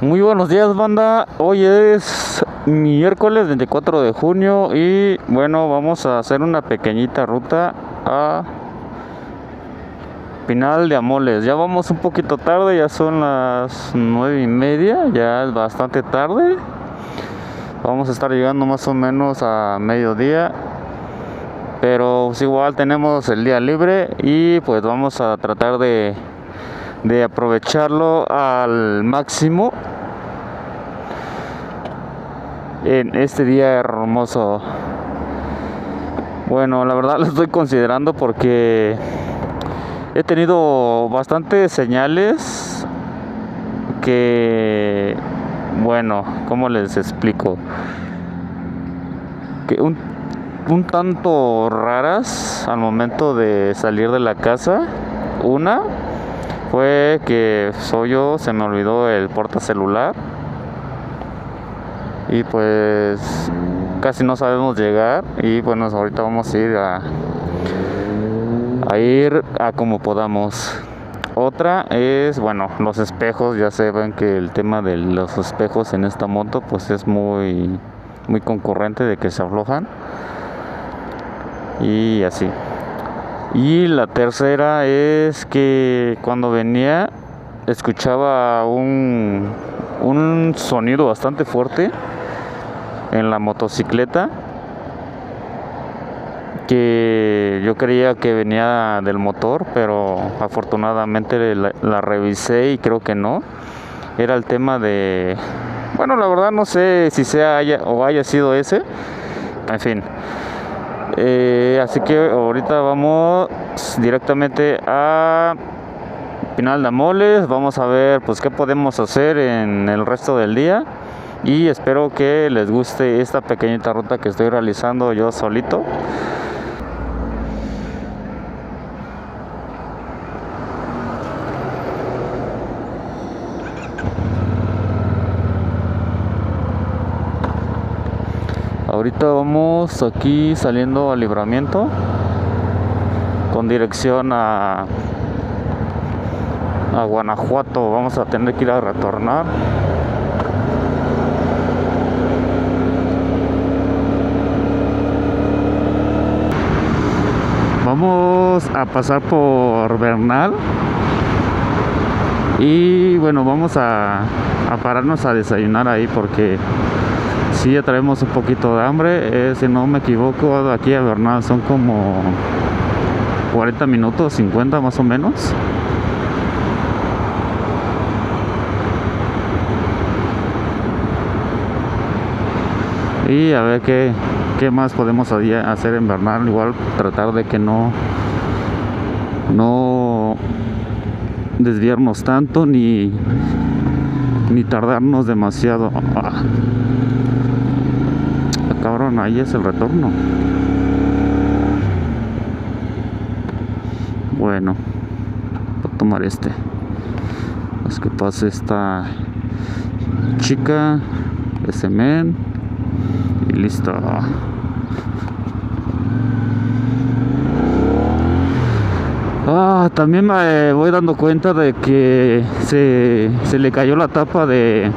Muy buenos días, banda. Hoy es miércoles 24 de junio y bueno, vamos a hacer una pequeñita ruta a Pinal de Amoles. Ya vamos un poquito tarde, ya son las 9:30, ya es bastante tarde. Vamos a estar llegando más o menos a mediodía, pero pues igual tenemos el día libre y pues vamos a tratar de aprovecharlo al máximo en este día hermoso. Bueno, la verdad lo estoy considerando porque he tenido bastantes señales que, bueno, ¿cómo les explico? Que un tanto raras al momento de salir de la casa. Una fue que se me olvidó el portacelular y pues casi no sabemos llegar y bueno, ahorita vamos a ir a como podamos. Otra es, bueno, los espejos. Ya saben que el tema de los espejos en esta moto pues es muy concurrente de que se aflojan y así. Y la tercera es que cuando venía escuchaba un sonido bastante fuerte en la motocicleta, que yo creía que venía del motor, pero afortunadamente la revisé y creo que no. Era el tema de, bueno, la verdad no sé si haya sido ese. En fin. Así que ahorita vamos directamente a Pinal de Amoles. Vamos a ver pues qué podemos hacer en el resto del día y espero que les guste esta pequeñita ruta que estoy realizando yo solito. Ahorita vamos aquí saliendo al Libramiento con dirección a Guanajuato. Vamos a tener que ir a retornar. Vamos a pasar por Bernal y bueno, vamos a pararnos a desayunar ahí porque sí, ya traemos un poquito de hambre. Si no me equivoco, de aquí a Bernal son como 40 minutos, 50 más o menos. Y a ver qué más podemos hacer en Bernal. Igual tratar de que no desviarnos tanto ni tardarnos demasiado. Cabrón, ahí es el retorno. Bueno, voy a tomar este. Es que pase esta chica, ese men y listo. También me voy dando cuenta de que se le cayó la tapa de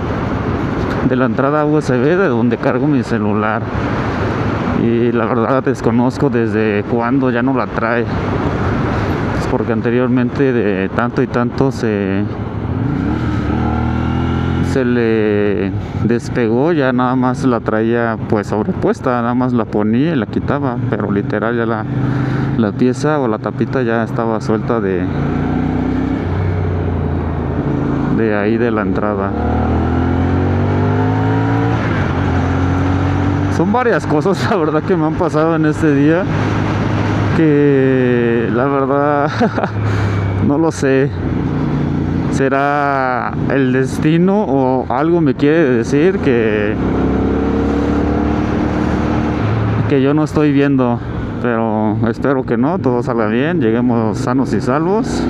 la entrada USB de donde cargo mi celular, y la verdad desconozco desde cuándo ya no la trae. Es porque anteriormente de tanto y tanto se le despegó, ya nada más la traía pues sobrepuesta, nada más la ponía y la quitaba, pero literal ya la pieza o la tapita ya estaba suelta de ahí de la entrada. Son varias cosas, la verdad, que me han pasado en este día, que la verdad no lo sé. ¿Será el destino o algo me quiere decir que yo no estoy viendo? Pero espero que no, todo salga bien, lleguemos sanos y salvos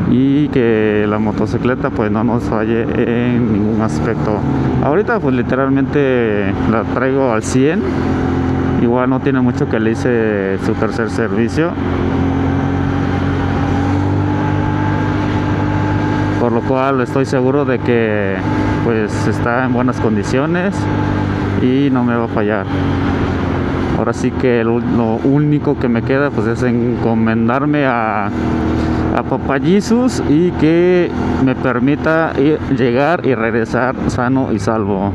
y que la motocicleta pues no nos falle en ningún aspecto. Ahorita pues literalmente la traigo al 100. Igual no tiene mucho que le hice su tercer servicio, por lo cual estoy seguro de que pues está en buenas condiciones y no me va a fallar. Ahora sí que lo único que me queda pues es encomendarme a Papá Jesús y que me permita llegar y regresar sano y salvo.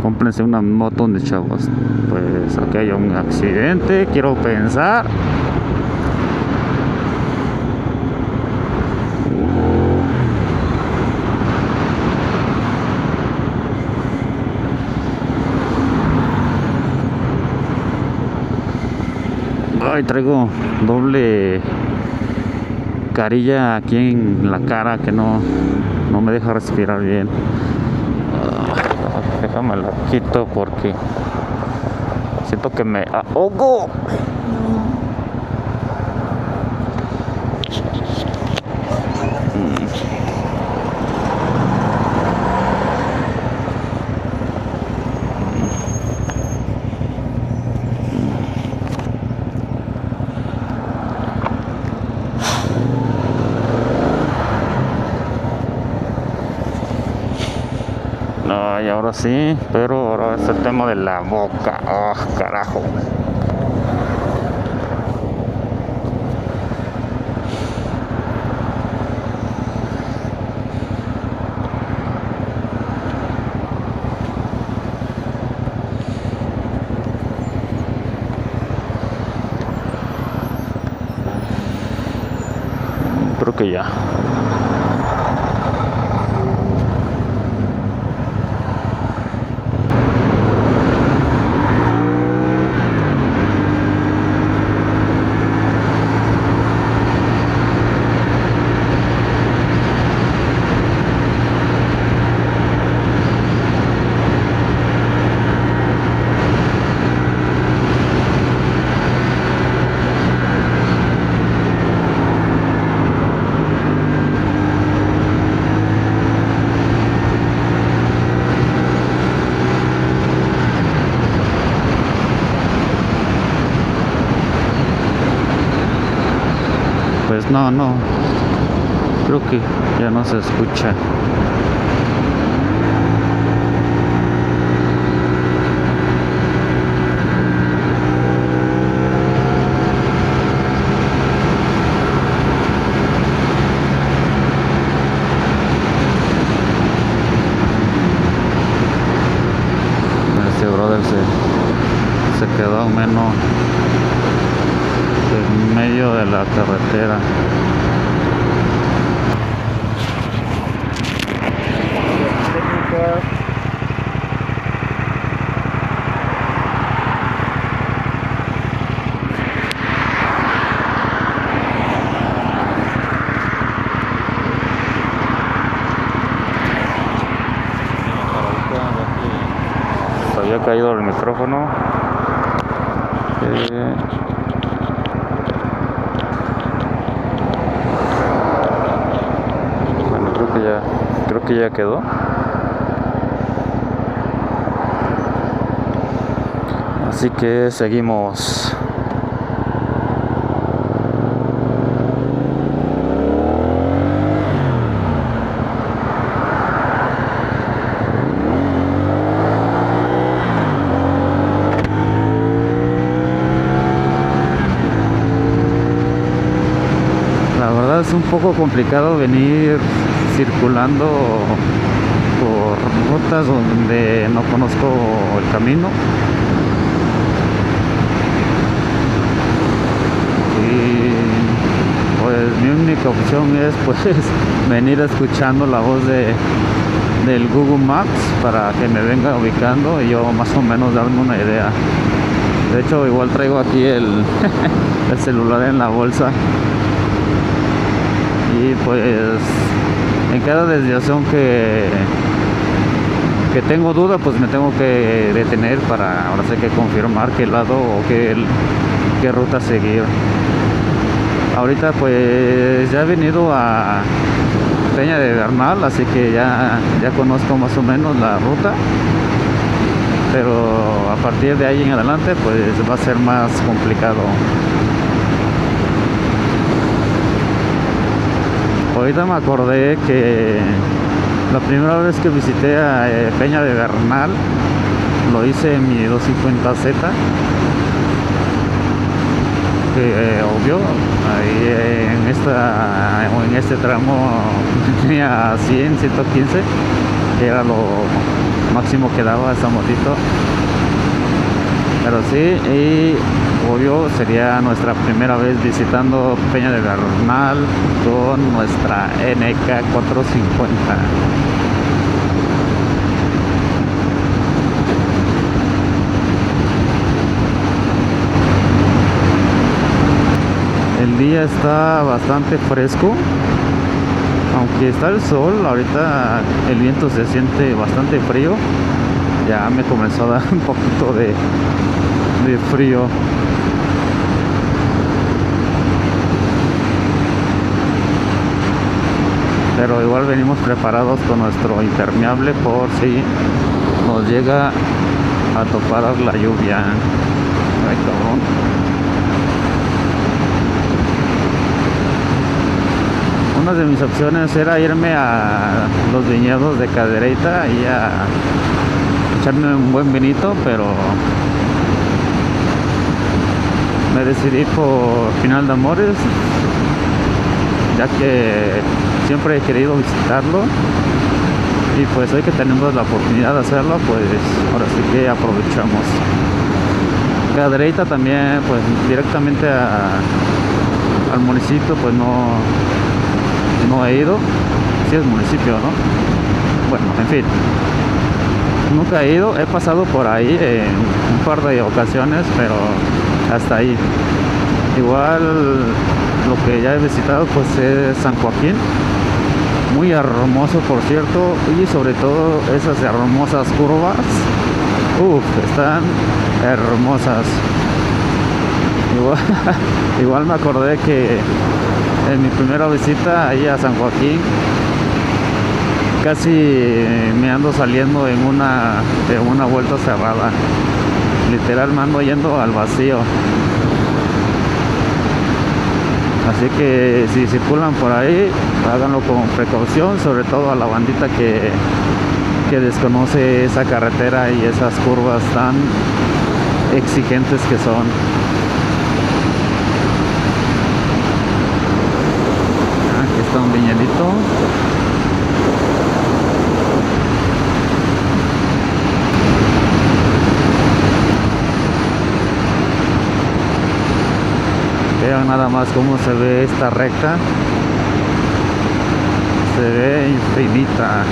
Cómprense una moto de chavos. Pues aquí hay un accidente, quiero pensar. Ay, traigo doble carilla aquí en la cara que no me deja respirar bien. Déjame la quito porque siento que me ahogo. Ay, ahora sí, pero ahora es el tema de la boca. ¡Ah, carajo! Creo que ya. Pues no, creo que ya no se escucha. Este brother se quedó menos en medio de la carretera. Se había caído el micrófono. Bueno, creo que ya quedó. Así que seguimos. La verdad es un poco complicado venir circulando por rutas donde no conozco el camino. Y pues mi única opción es pues venir escuchando la voz del Google Maps para que me venga ubicando y yo más o menos darme una idea. De hecho, igual traigo aquí el celular en la bolsa. Y pues en cada desviación que tengo duda, pues me tengo que detener para ahora sé que confirmar qué lado o qué ruta seguir. Ahorita pues ya he venido a Peña de Bernal, así que ya conozco más o menos la ruta, pero a partir de ahí en adelante pues va a ser más complicado. ahorita me acordé que la primera vez que visité a Peña de Bernal lo hice en mi 250Z, que obvio ahí en este tramo tenía 100, 115, que era lo máximo que daba esa motito. Pero sí, y obvio sería nuestra primera vez visitando Peña de Bernal con nuestra NK 450. El día está bastante fresco, aunque está el sol. Ahorita el viento se siente bastante frío. Ya me comenzó a dar un poquito de frío. Pero igual venimos preparados con nuestro impermeable por si nos llega a topar la lluvia. Ay, cabrón. Una de mis opciones era irme a los viñedos de Cadereyta y a echarme un buen vinito, pero me decidí por Pinal de Amores, ya que siempre he querido visitarlo y pues hoy que tenemos la oportunidad de hacerlo, pues ahora sí que aprovechamos. Cadereyta también, pues directamente al municipio, pues no he ido. Sí es municipio, ¿no? Bueno, en fin, nunca he ido. He pasado por ahí en un par de ocasiones, pero hasta ahí. Igual lo que ya he visitado pues es San Joaquín, muy hermoso por cierto, y sobre todo esas hermosas curvas, están hermosas. Igual me acordé que en mi primera visita ahí a San Joaquín casi me ando saliendo en una vuelta cerrada. Literal me ando yendo al vacío. Así que si circulan por ahí, háganlo con precaución, sobre todo a la bandita que desconoce esa carretera y esas curvas tan exigentes que son. Aquí está un viñedito. Vean nada más cómo se ve esta recta. Se ve infinita.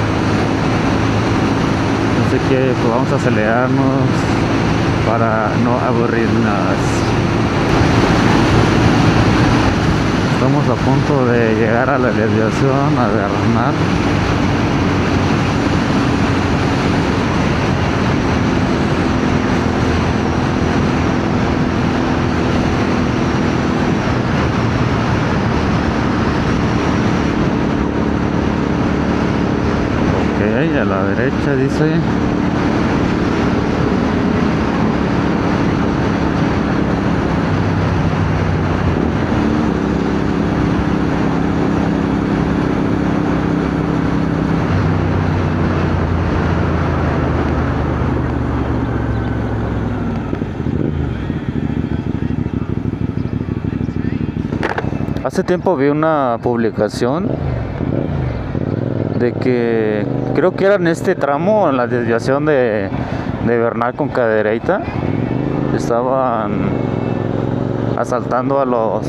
Así que pues vamos a acelerarnos para no aburrirnos. Estamos a punto de llegar a la desviación a Bernal. Y a la derecha dice. Hace tiempo vi una publicación de que creo que era en este tramo, en la desviación de Bernal con Cadereyta, estaban asaltando a los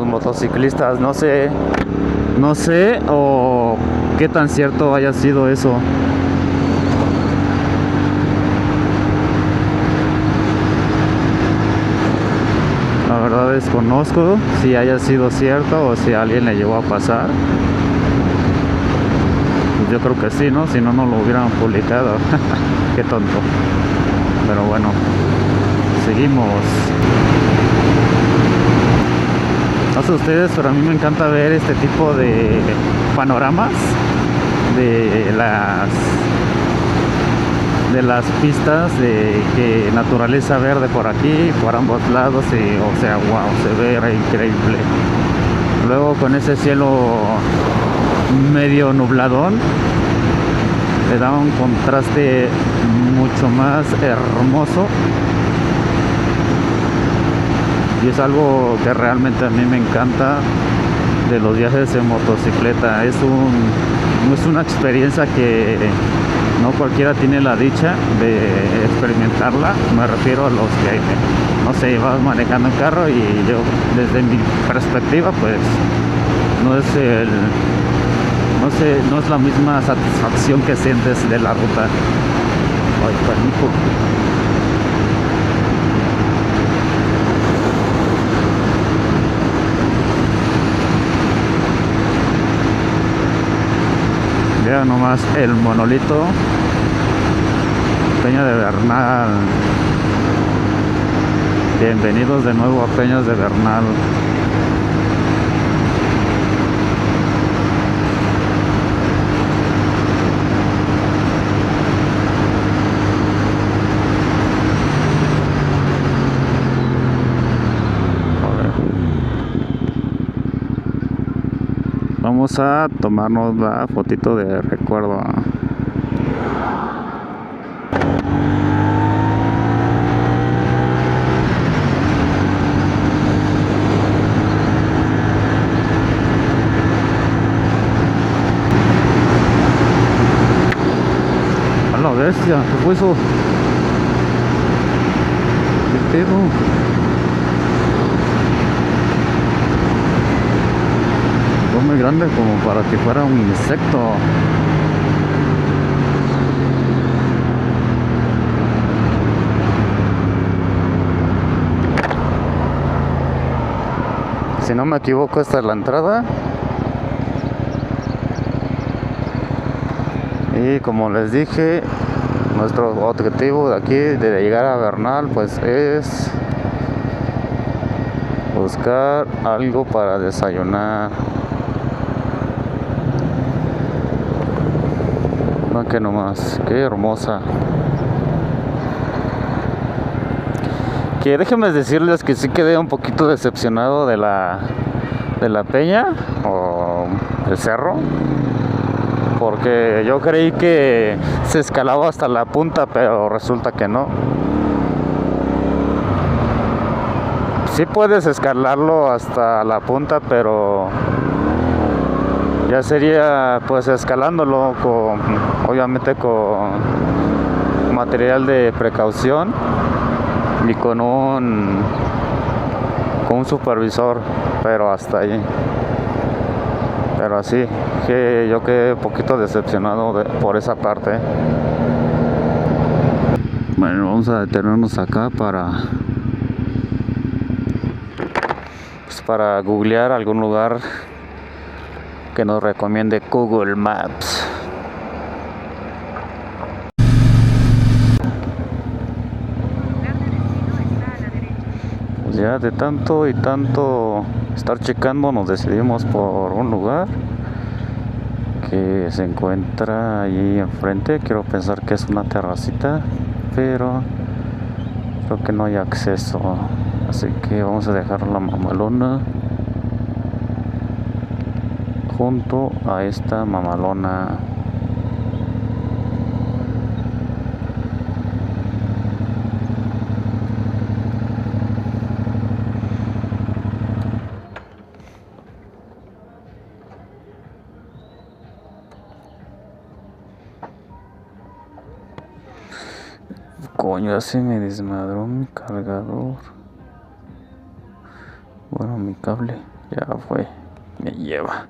motociclistas. No sé o qué tan cierto haya sido eso. La verdad desconozco si haya sido cierto o si a alguien le llegó a pasar. Yo creo que sí, ¿no? Si no, no lo hubieran publicado. Qué tonto. Pero bueno, seguimos. No sé ustedes, pero a mí me encanta ver este tipo de panoramas de las pistas, de que naturaleza verde por aquí, por ambos lados, y o sea, wow, se ve increíble. luego con ese cielo medio nubladón le da un contraste mucho más hermoso, y es algo que realmente a mí me encanta de los viajes en motocicleta. Es una experiencia que no cualquiera tiene la dicha de experimentarla. Me refiero a los que, no sé, vas manejando en carro y yo, desde mi perspectiva, pues no es no es la misma satisfacción que sientes de la ruta. Ay, pánico. Vean nomás el monolito, Peña de Bernal. Bienvenidos de nuevo a Peñas de Bernal. Vamos a tomarnos la fotito de recuerdo. A la bestia, ¿qué fue eso? ¿Qué pedo? Muy grande como para que fuera un insecto. Si no me equivoco, esta es la entrada. Y como les dije, nuestro objetivo de aquí, de llegar a Bernal, pues es buscar algo para desayunar. No, que nomás, qué hermosa. Que déjenme decirles que sí quedé un poquito decepcionado de la peña o el cerro, porque yo creí que se escalaba hasta la punta, pero resulta que no. Sí puedes escalarlo hasta la punta, pero ya sería pues escalándolo obviamente con material de precaución y con un supervisor, pero hasta ahí. Pero así que yo quedé un poquito decepcionado por esa parte. Bueno, vamos a detenernos acá para googlear algún lugar que nos recomiende Google Maps. Pues ya de tanto y tanto estar checando, nos decidimos por un lugar que se encuentra ahí enfrente. Quiero pensar que es una terracita, pero creo que no hay acceso, así que vamos a dejar la mamalona junto a esta mamalona. Coño, ya se me desmadró mi cargador. Bueno, mi cable ya fue, me lleva.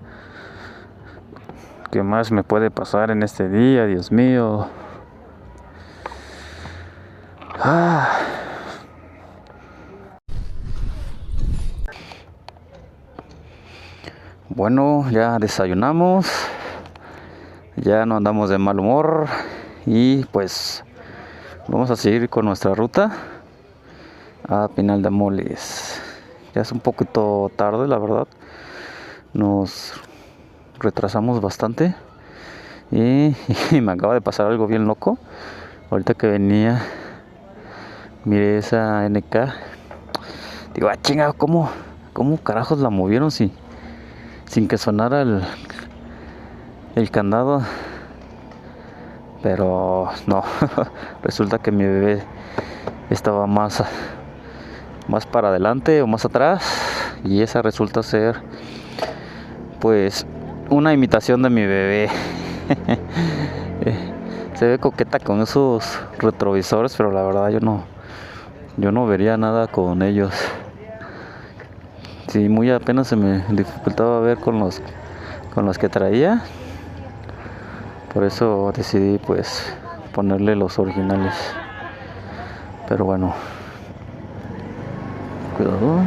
¿Qué más me puede pasar en este día, Dios mío? Bueno, ya desayunamos, ya no andamos de mal humor y pues vamos a seguir con nuestra ruta a Pinal de Moles. Ya es un poquito tarde, la verdad. Nos retrasamos bastante y me acaba de pasar algo bien loco. Ahorita que venía, miré esa NK. Digo, chinga, ¿cómo carajos la movieron? Si sin que sonara el candado, pero no. Resulta que mi bebé estaba más para adelante o más atrás, y esa resulta ser pues una imitación de mi bebé. Se ve coqueta con esos retrovisores, pero la verdad yo no vería nada con ellos. Sí, muy apenas se me dificultaba ver con los que traía. Por eso decidí pues ponerle los originales. Pero bueno, cuidado.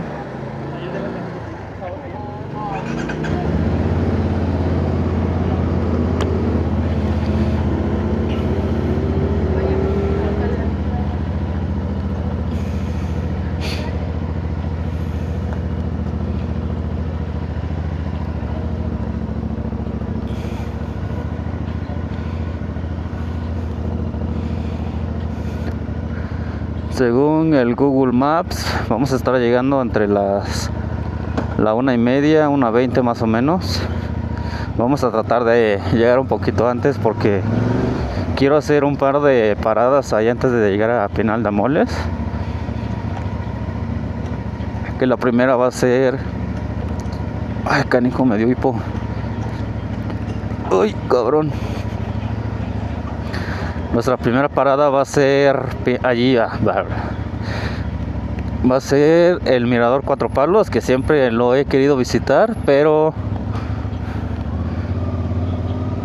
Según el Google Maps, vamos a estar llegando entre la 1:30, 1:20 más o menos. Vamos a tratar de llegar un poquito antes porque quiero hacer un par de paradas ahí antes de llegar a Pinal de Amoles. Que la primera va a ser... Ay, canijo, me dio hipo. Uy, cabrón. Nuestra primera parada va a ser allí, va a ser el Mirador Cuatro Palos, que siempre lo he querido visitar, pero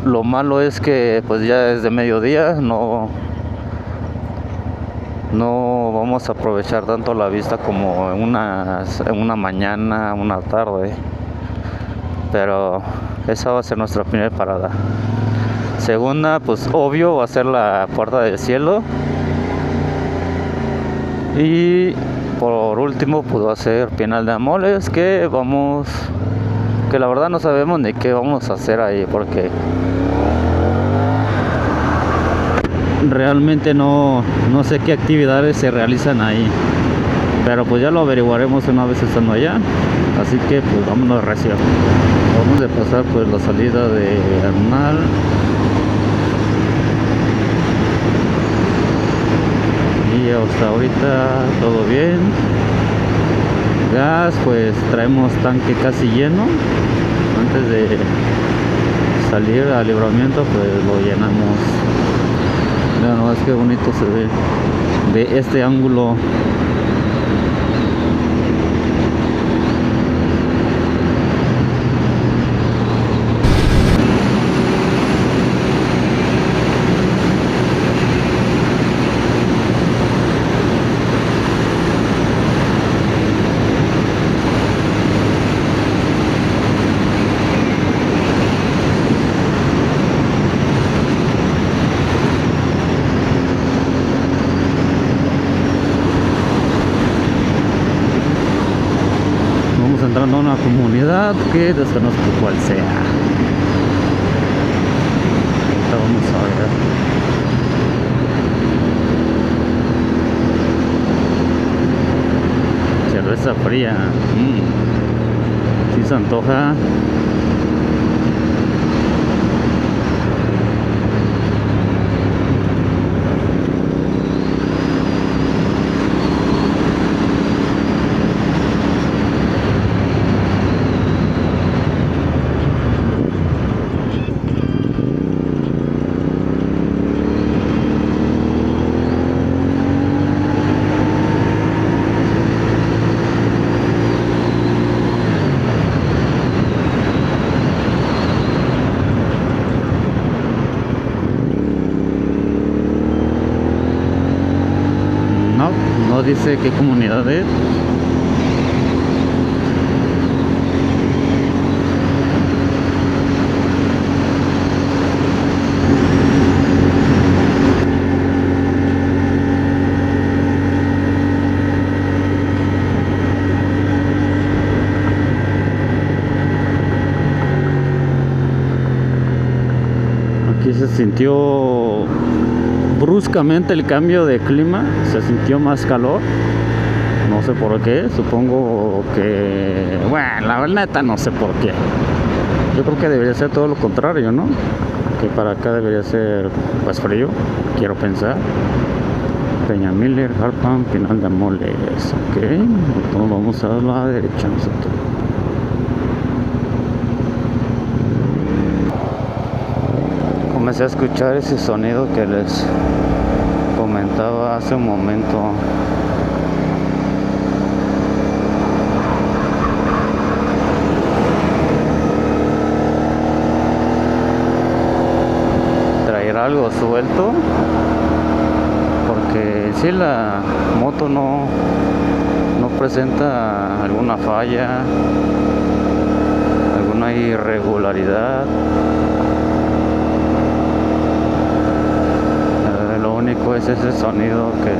lo malo es que pues ya es de mediodía, no vamos a aprovechar tanto la vista como en una mañana, una tarde, pero esa va a ser nuestra primera parada. Segunda, pues obvio, va a ser la Puerta del Cielo. Y por último, pues va a ser Pinal de Amoles, que la verdad no sabemos ni qué vamos a hacer ahí, porque realmente no sé qué actividades se realizan ahí. Pero pues ya lo averiguaremos una vez estando allá. Así que pues vámonos recio. Vamos a pasar pues la salida de Arnal. Y hasta ahorita todo bien. Gas, pues traemos tanque casi lleno. Antes de salir al Libramiento pues lo llenamos. Vean nomás qué bonito se ve de este ángulo. Entrando a una comunidad que desconozco cuál sea. Ahorita vamos a ver. Cerveza fría. Sí se antoja. No dice qué comunidad es. Aquí se sintió bruscamente el cambio de clima, se sintió más calor, no sé por qué, supongo que, bueno, la neta no sé por qué, Yo creo que debería ser todo lo contrario, ¿no? Que para acá debería ser pues frío, quiero pensar. Peña Miller, Harpan, Pinal de Amoles. Ok, entonces vamos a la derecha nosotros. Comencé a escuchar ese sonido que les comentaba hace un momento. Traer algo suelto, porque en sí la moto no presenta alguna falla, alguna irregularidad. Lo único es ese sonido que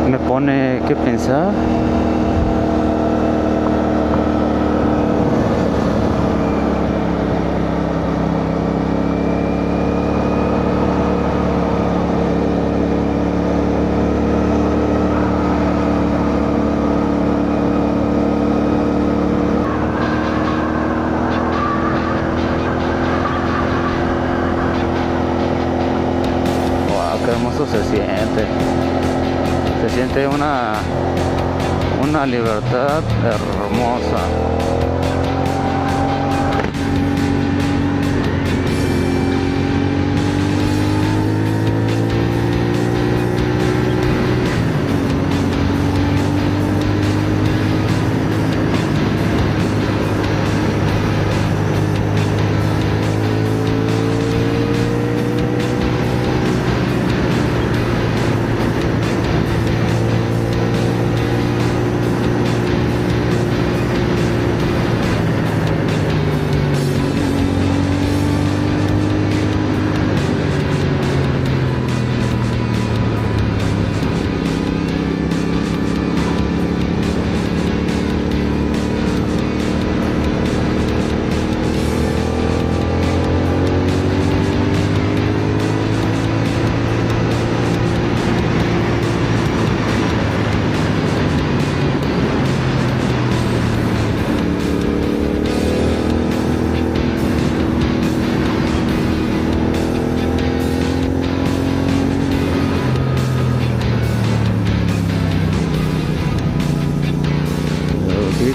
me pone que pensar. Qué hermoso se siente una libertad hermosa.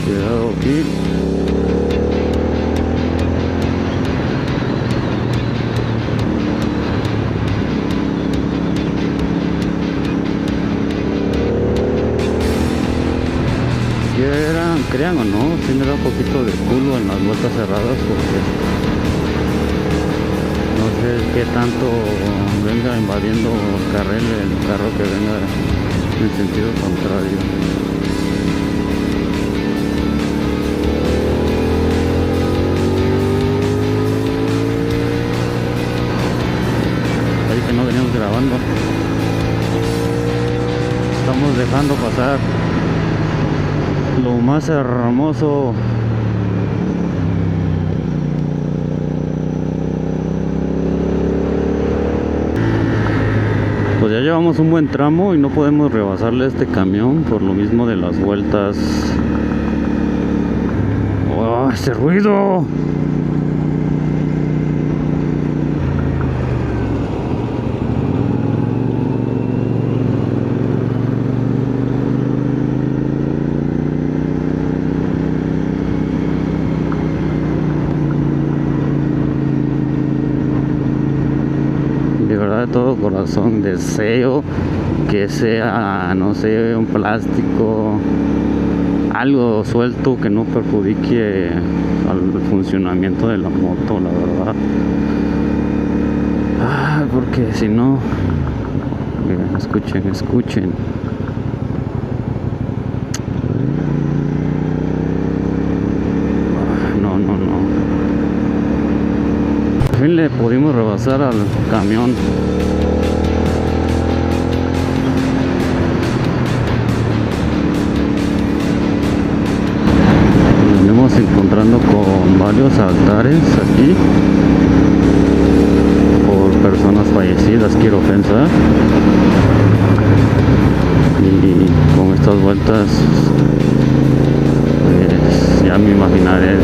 Cuidado aquí. Crean o no, sí me da un poquito de culo en las vueltas cerradas, porque no sé qué tanto venga invadiendo el carro que venga en sentido contrario. Ahí que no veníamos grabando, estamos dejando pasar lo más hermoso. Pues ya llevamos un buen tramo y no podemos rebasarle a este camión por lo mismo de las vueltas. ¡Oh, ese ruido! De todo corazón deseo que sea, no sé, un plástico, algo suelto que no perjudique al funcionamiento de la moto, la verdad. Porque si no, miren, escuchen. No. Por fin le pudimos rebasar al camión. Nos venimos encontrando con varios altares aquí por personas fallecidas, quiero pensar. Y con estas vueltas pues ya me imaginaré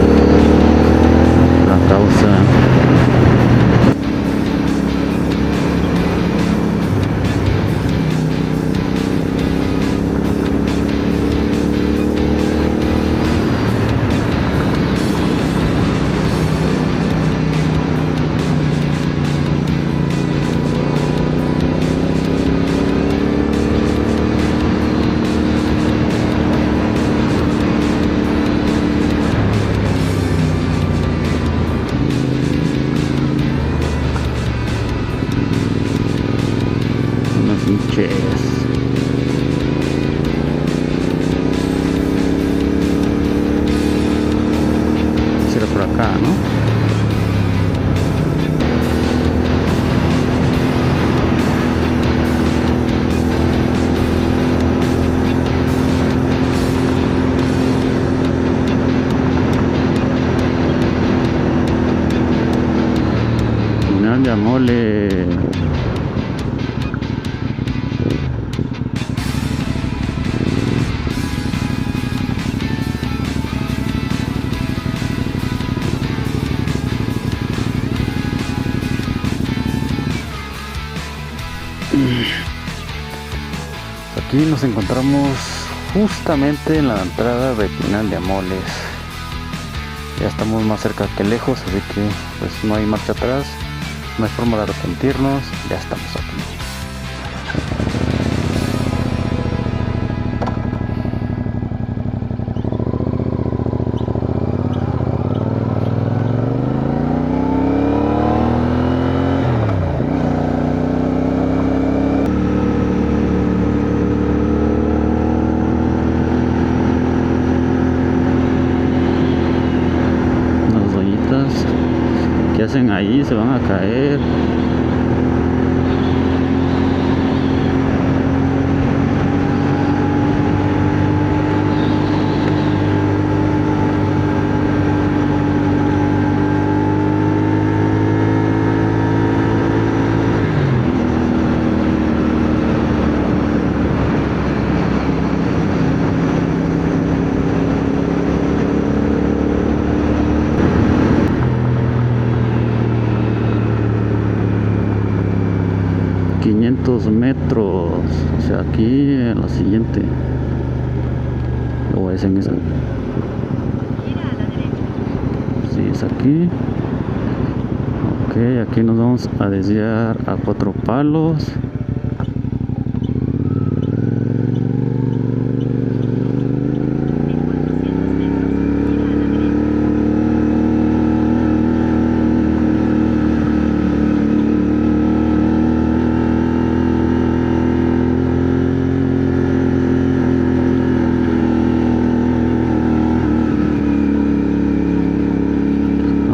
mole. Aquí nos encontramos justamente en la entrada de Pinal de Amoles. Ya estamos más cerca que lejos, así que pues no hay marcha atrás, no hay forma de arrepentirnos, ya estamos aquí. ¿Qué hacen ahí? Se van a caer. Metros, o sea, aquí en la siguiente, o es en esa, sí, es aquí. Ok, aquí nos vamos a desviar a Cuatro Palos.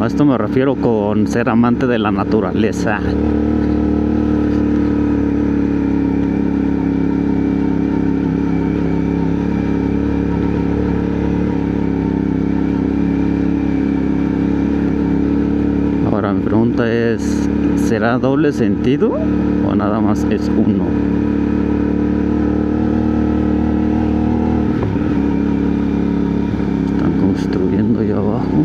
A esto me refiero con ser amante de la naturaleza. Ahora mi pregunta es, ¿será doble sentido o nada más es uno? Están construyendo allá abajo.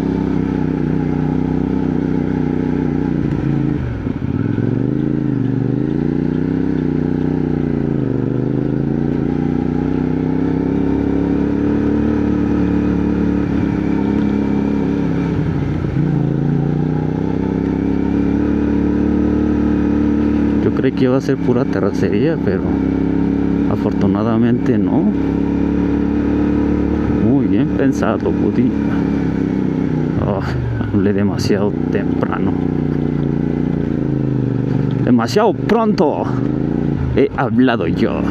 Creí que iba a ser pura terracería, pero afortunadamente no. Muy bien pensado, Buddy. Oh, hablé demasiado temprano. Demasiado pronto he hablado yo.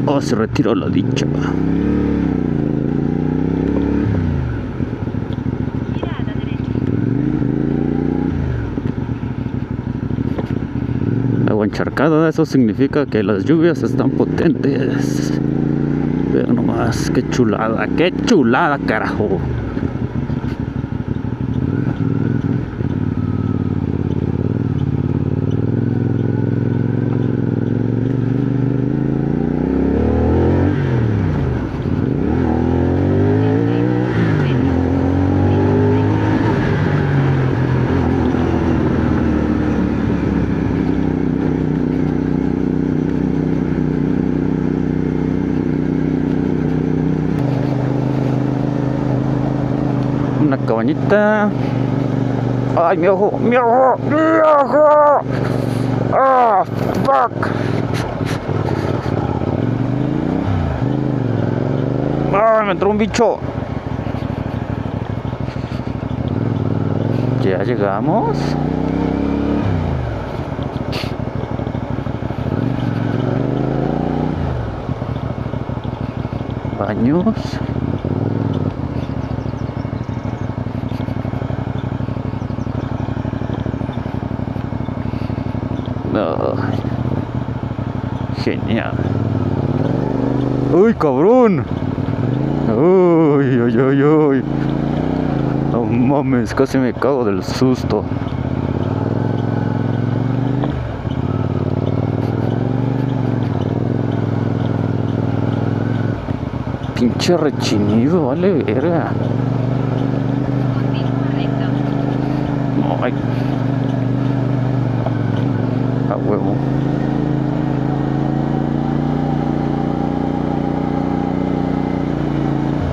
Os retiro lo dicho. Agua encharcada, eso significa que las lluvias están potentes. Vean nomás, qué chulada, carajo. Una cabañita. Ay, mi ojo. Ah, fuck. Ah, me entró un bicho. Ya llegamos. Baños. Oh, genial. Uy, cabrón. Uy. No mames, casi me cago del susto. Pinche rechinido, vale verga. No, ay. A huevo.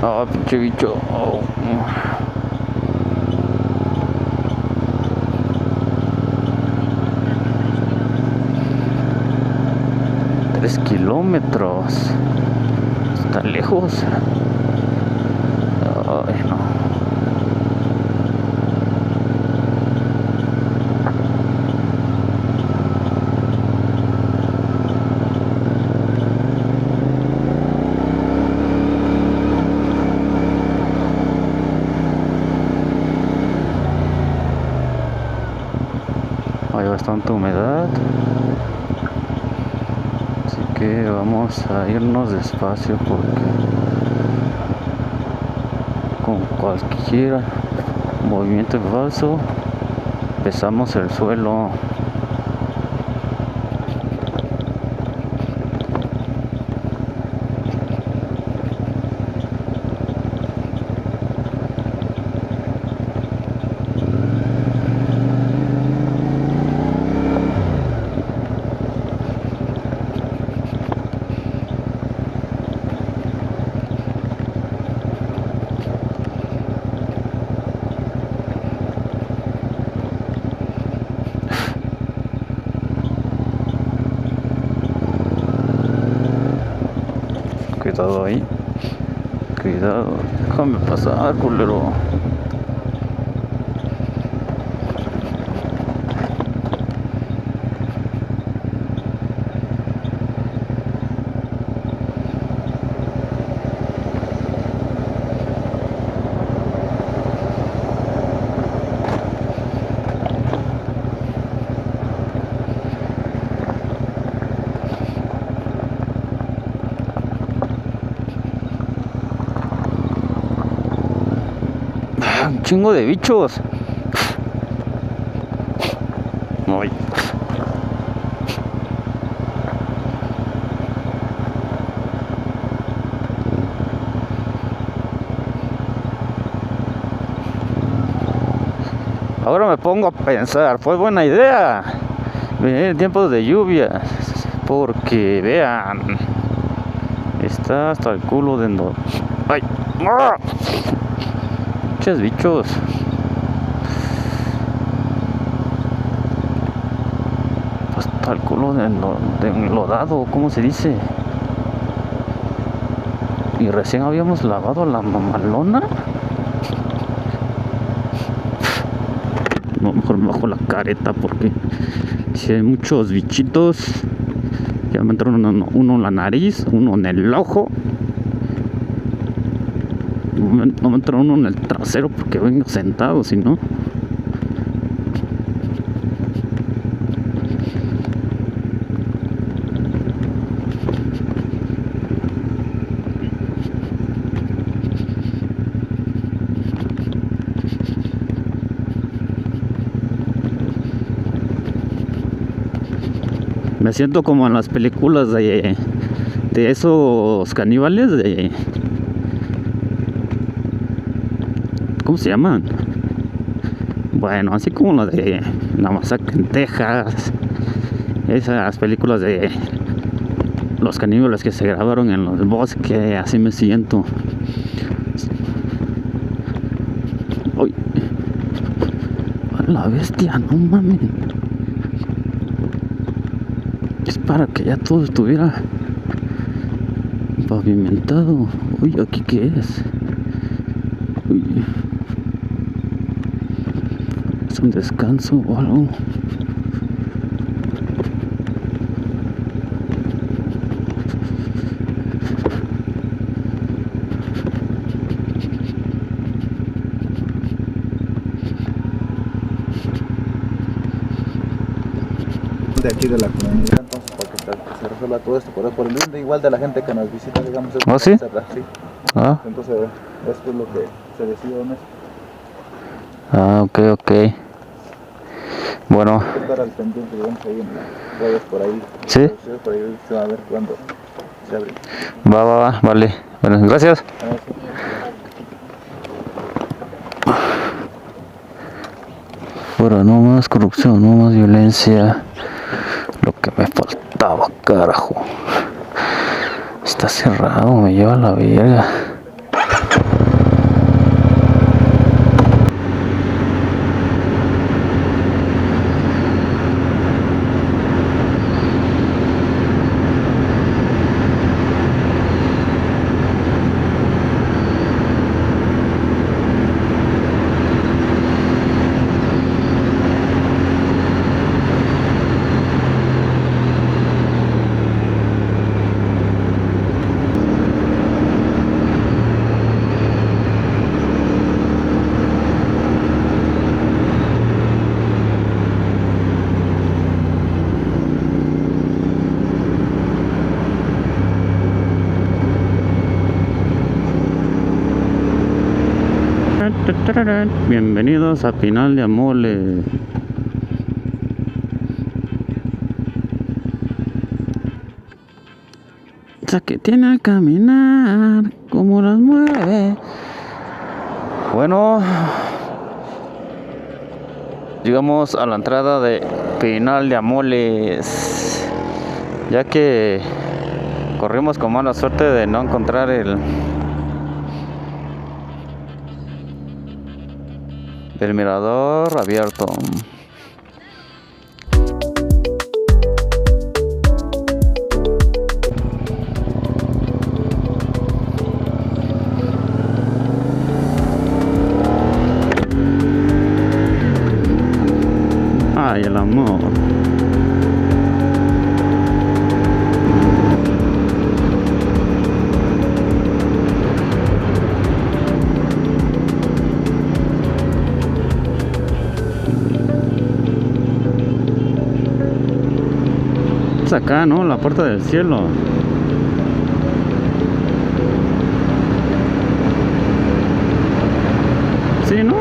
Ah, pinche bicho. Oh. 3 kilómetros. Está lejos. Ay, no. Hay bastante humedad, así que vamos a irnos despacio porque con cualquier movimiento falso pesamos el suelo. Cuidado ahí, cuidado, déjame pasar, culero. Un chingo de bichos. Ay. Ahora me pongo a pensar, fue buena idea venir en tiempos de lluvias, porque vean, está hasta el culo de no. ¡Ay! ¡Ah! Muchos bichos. Hasta el culo de enlodado, ¿cómo se dice? Y recién habíamos lavado la mamalona. No, mejor me bajo la careta porque si hay muchos bichitos. Ya me entró uno en la nariz, uno en el ojo. No me entró uno en el trasero porque vengo sentado, si no. Me siento como en las películas de esos caníbales de... ¿Cómo se llaman? Bueno, así como la de La Masacre en Texas. Esas películas de los caníbales que se grabaron en los bosques. Así me siento. ¡Uy! A la bestia, no mames. Es para que ya todo estuviera pavimentado. Uy, ¿aquí qué es? Uy. ¿Es un descanso o algo? De aquí de la comunidad, entonces para que se resuelva todo esto, por el bien igual de la gente que nos visita, digamos. ¿Ah, sí? Etcétera, sí. Ah, Entonces esto es lo que se decidió en eso. Ah, ok, ok. Bueno. Estar al pendiente, digamos, ahí en las redes por ahí. ¿Sí? Por ahí se va a ver cuándo se abre. Va, vale. Bueno, gracias. Fuera, no más corrupción, no más violencia. Lo que me faltaba, carajo. Está cerrado, me lleva a la verga. Bienvenidos a Pinal de Amole. Que tiene a caminar como las mueve. Bueno, llegamos a la entrada de Pinal de Amoles, ya que corrimos con mala suerte de no encontrar el mirador abierto. Ay, el amor. Es acá, ¿no? La puerta del cielo. Sí, ¿no?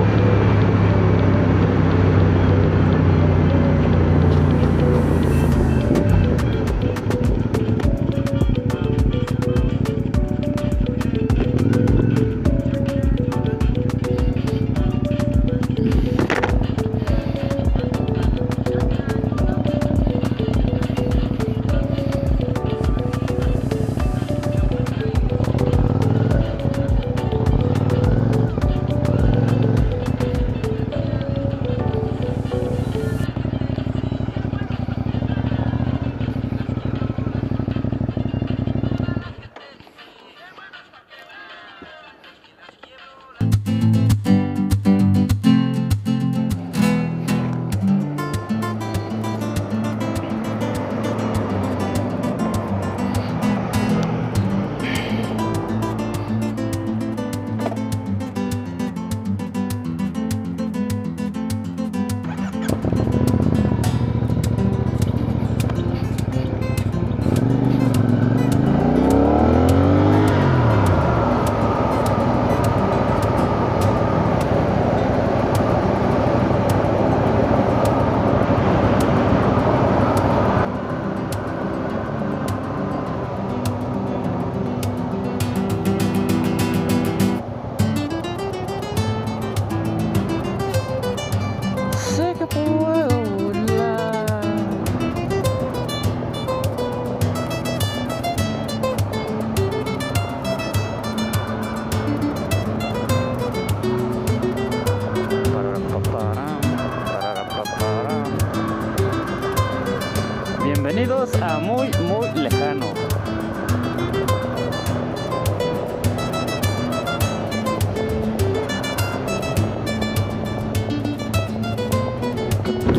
Bienvenidos a muy lejano.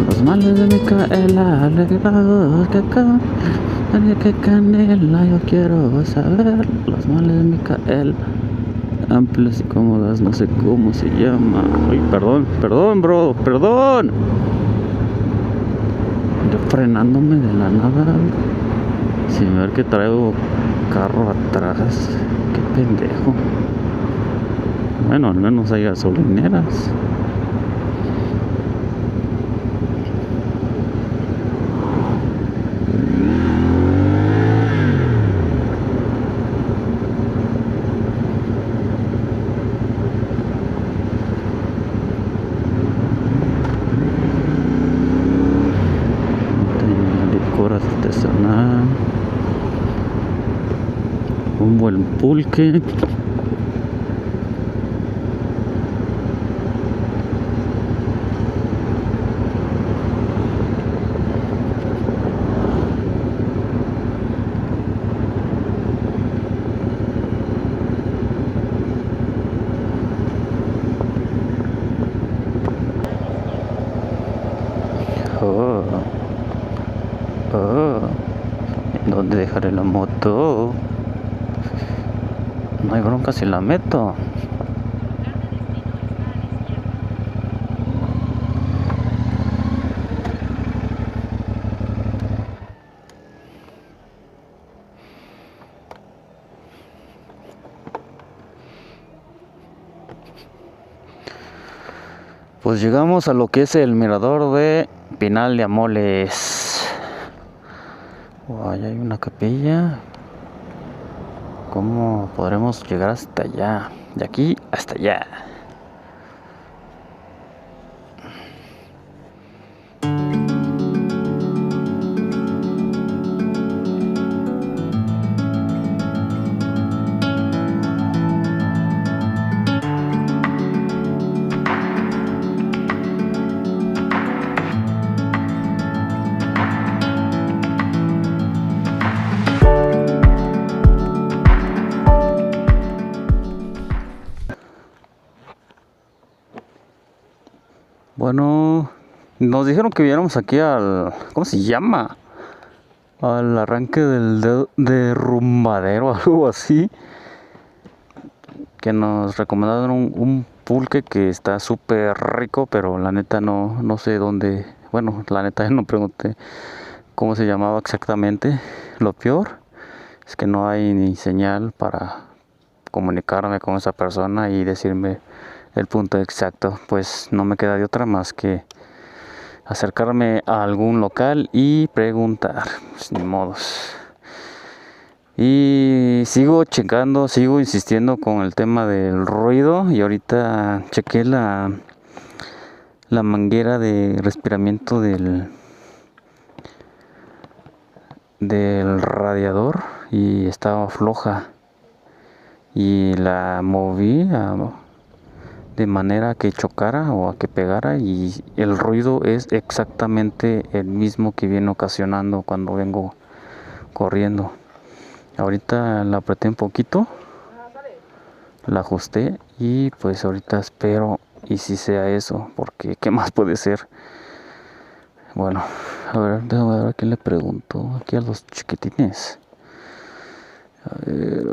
Los males de Micaela, alegrados que acá, que canela, yo quiero saber. Los males de Micaela, amplias y cómodas, no sé cómo se llama. Uy, perdón, bro, perdón. Yo frenándome de la nada, sin ver que traigo carro atrás. Qué pendejo. Bueno, al menos hay gasolineras. buen pulque. Oh, oh, ¿dónde dejaré la moto? No hay bronca si la meto. Pues llegamos a lo que es el mirador de Pinal de Amoles. Oh, allá hay una capilla. ¿Cómo podremos llegar hasta allá? De aquí hasta allá. Bueno, nos dijeron que viéramos aquí al... ¿Cómo se llama? Al arranque del derrumbadero, algo así. Que nos recomendaron un pulque que está súper rico, pero la neta no sé dónde... Bueno, la neta no pregunté cómo se llamaba exactamente. Lo peor es que no hay ni señal para comunicarme con esa persona y decirme el punto exacto. Pues no me queda de otra más que acercarme a algún local y preguntar. Pues ni modos. Y sigo checando, sigo insistiendo con el tema del ruido. Y ahorita chequé la manguera de respiramiento del radiador y estaba floja. Y la moví de manera a que chocara o a que pegara, y el ruido es exactamente el mismo que viene ocasionando cuando vengo corriendo. Ahorita la apreté un poquito, la ajusté y pues ahorita espero y si sea eso, porque ¿qué más puede ser? Bueno, a ver, déjame ver a quién le pregunto, aquí a los chiquitines. A ver.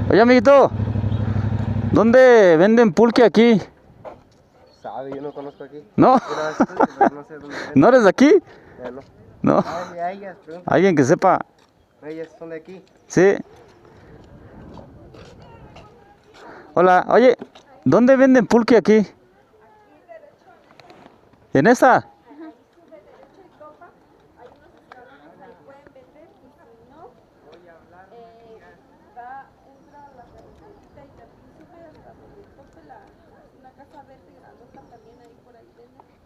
Oye, amiguito, ¿dónde venden pulque aquí? Sabe, yo no conozco aquí. ¿No? No sé dónde venden. ¿No eres de aquí? No. No. Ay, a ellas, pregunta. ¿Alguien que sepa? Ellas son de aquí. Sí. Hola, oye, ¿dónde venden pulque aquí? ¿En esa?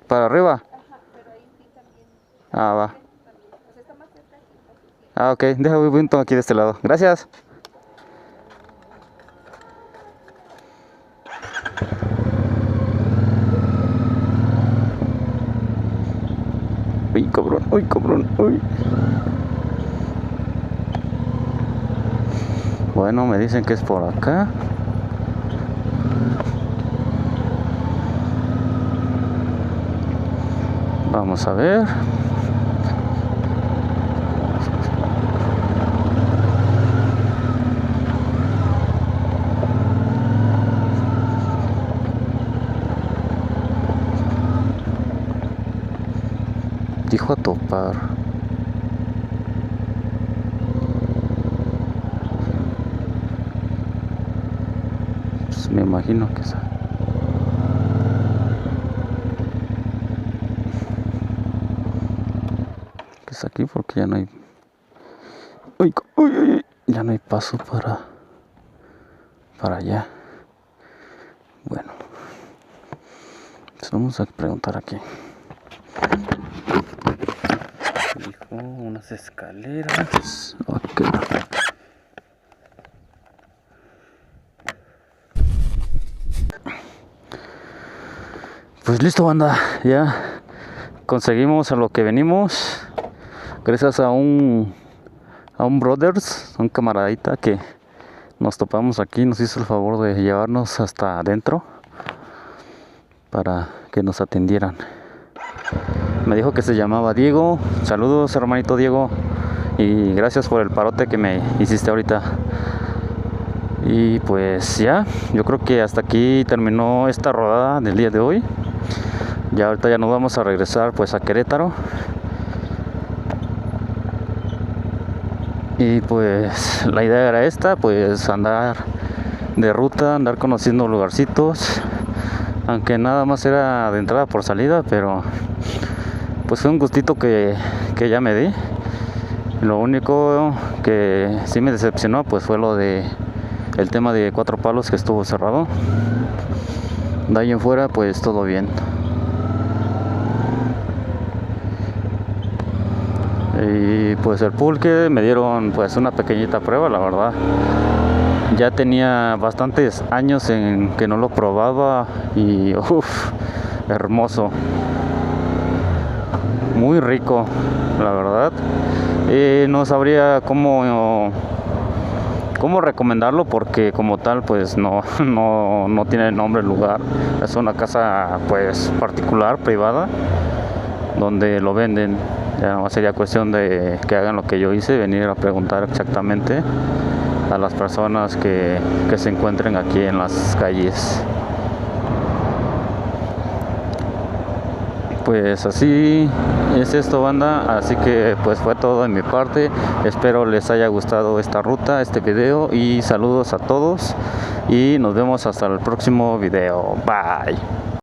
¿Para arriba? Ah, va. Ah, ok, déjame un punto aquí de este lado. Gracias. Uy, cabrón, uy. Bueno, me dicen que es por acá. Vamos a ver. Dijo a topar. Pues me imagino que es aquí porque ya no hay. Uy, ya no hay paso para allá. Bueno, pues vamos a preguntar aquí. Dijo unas escaleras. Ok. Pues listo, banda, ya conseguimos a lo que venimos. Gracias a un brothers, un camaradita que nos topamos aquí, nos hizo el favor de llevarnos hasta adentro para que nos atendieran. Me dijo que se llamaba Diego. Saludos, hermanito Diego, y gracias por el parote que me hiciste ahorita. Y pues ya, yo creo que hasta aquí terminó esta rodada del día de hoy. Ya ahorita ya nos vamos a regresar pues a Querétaro. Y pues la idea era esta, pues andar de ruta, andar conociendo lugarcitos, aunque nada más era de entrada por salida, pero pues fue un gustito que ya me di. Lo único que sí me decepcionó pues fue lo de el tema de Cuatro Palos, que estuvo cerrado. De ahí en fuera pues todo bien. Y pues el pulque me dieron pues una pequeñita prueba, la verdad. Ya tenía bastantes años en que no lo probaba y hermoso. Muy rico, la verdad. No sabría cómo recomendarlo, porque como tal pues no tiene nombre el lugar. Es una casa pues particular, privada, donde lo venden. Ya no sería cuestión de que hagan lo que yo hice, venir a preguntar exactamente a las personas que se encuentren aquí en las calles. Pues así es esto, banda, así que pues fue todo de mi parte. Espero les haya gustado esta ruta, este video, y saludos a todos y nos vemos hasta el próximo video. Bye.